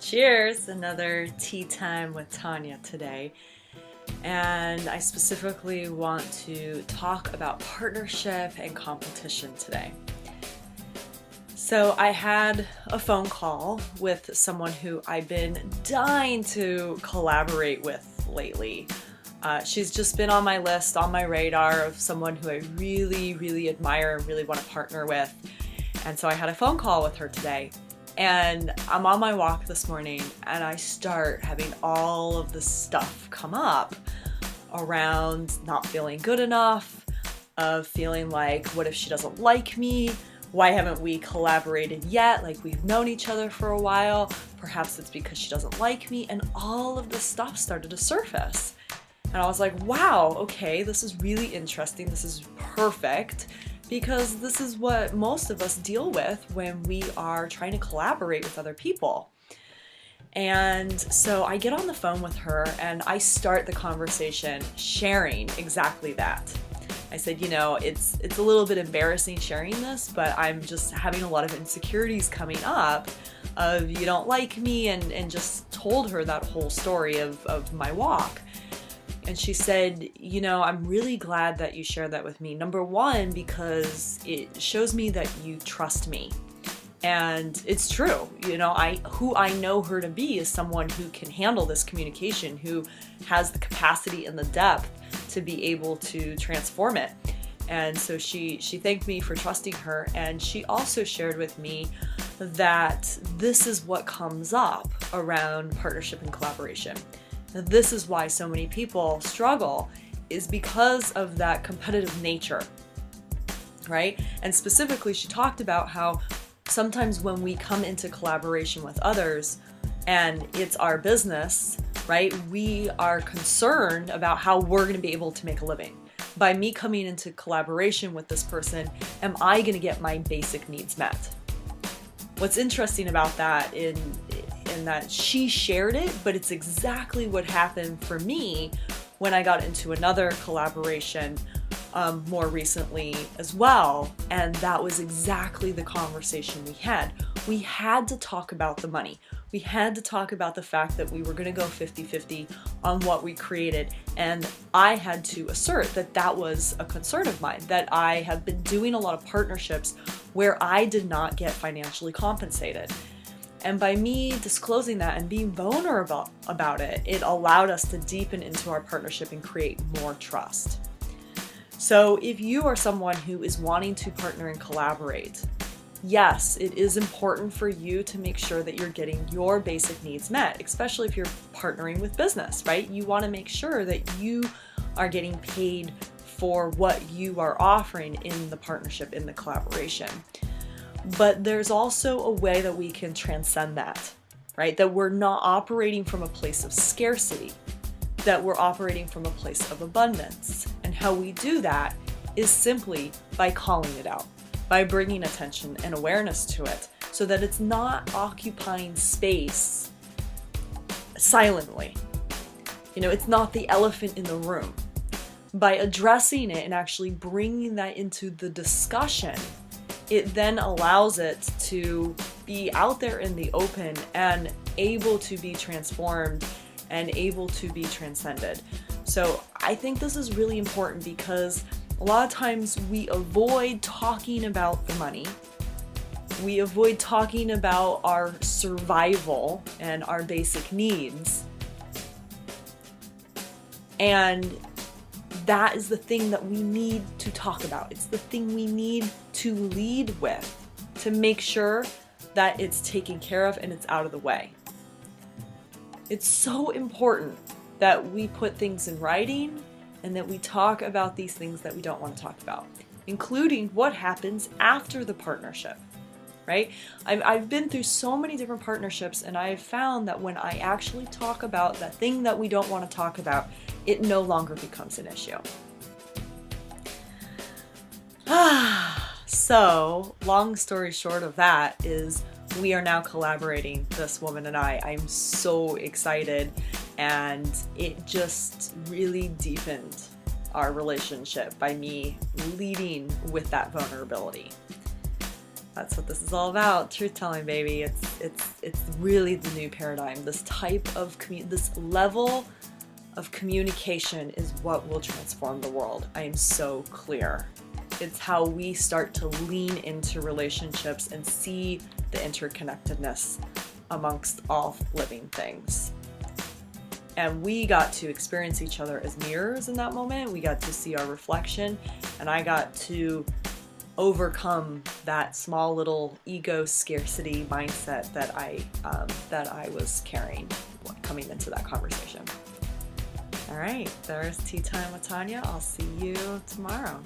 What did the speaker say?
Cheers! Another tea time with Tanya today. And I specifically want to talk about partnership and competition today. So I had a phone call with someone who I've been dying to collaborate with lately. She's just been on my list, on my radar of someone who I really admire and really want to partner with. And so I had a phone call with her today. And I'm on my walk this morning and I start having all of this stuff come up around not feeling good enough, of feeling like, what if she doesn't like me? Why haven't we collaborated yet? Like, we've known each other for a while. Perhaps it's because she doesn't like me. And all of this stuff started to surface. And I was like, wow, okay, this is really interesting. This is perfect. Because this is what most of us deal with when we are trying to collaborate with other people. And so I get on the phone with her and I start the conversation sharing exactly that. I said, it's a little bit embarrassing sharing this, but I'm just having a lot of insecurities coming up of you don't like me, and just told her that whole story of my walk. And she said, I'm really glad that you shared that with me. Number one, because it shows me that you trust me. And it's true. Who I know her to be is someone who can handle this communication, who has the capacity and the depth to be able to transform it. And so she thanked me for trusting her. And she also shared with me that this is what comes up around partnership and collaboration. This is why so many people struggle, is because of that competitive nature, right? And specifically, she talked about how sometimes when we come into collaboration with others and it's our business, right, we are concerned about how we're going to be able to make a living. By me coming into collaboration with this person, am I going to get my basic needs met? What's interesting about that in that she shared it, but it's exactly what happened for me when I got into another collaboration more recently as well. And that was exactly the conversation we had. We had to talk about the money. We had to talk about the fact that we were going to go 50-50 on what we created. And I had to assert that that was a concern of mine, that I have been doing a lot of partnerships where I did not get financially compensated. And by me disclosing that and being vulnerable about it, it allowed us to deepen into our partnership and create more trust. So if you are someone who is wanting to partner and collaborate, yes, it is important for you to make sure that you're getting your basic needs met, especially if you're partnering with business, right? You want to make sure that you are getting paid for what you are offering in the partnership, in the collaboration. But there's also a way that we can transcend that, right? That we're not operating from a place of scarcity, that we're operating from a place of abundance. And how we do that is simply by calling it out, by bringing attention and awareness to it, so that it's not occupying space silently. It's not the elephant in the room. By addressing it and actually bringing that into the discussion, it then allows it to be out there in the open and able to be transformed and able to be transcended. So I think this is really important because a lot of times we avoid talking about the money. We avoid talking about our survival and our basic needs. And that is the thing that we need to talk about. It's the thing we need to lead with to make sure that it's taken care of and it's out of the way. It's so important that we put things in writing and that we talk about these things that we don't want to talk about, including what happens after the partnership, right? I've been through so many different partnerships, and I've found that when I actually talk about that thing that we don't want to talk about, it no longer becomes an issue. So, long story short of that is we are now collaborating, this woman and I. I'm so excited, and it just really deepened our relationship by me leading with that vulnerability. That's what this is all about. Truth telling, baby. It's really the new paradigm. This type of this level of communication is what will transform the world. I am so clear. It's how we start to lean into relationships and see the interconnectedness amongst all living things. And we got to experience each other as mirrors in that moment. We got to see our reflection, and I got to overcome that small little ego scarcity mindset that I was carrying coming into that conversation. All right, there's Tea Time with Tanya. I'll see you tomorrow.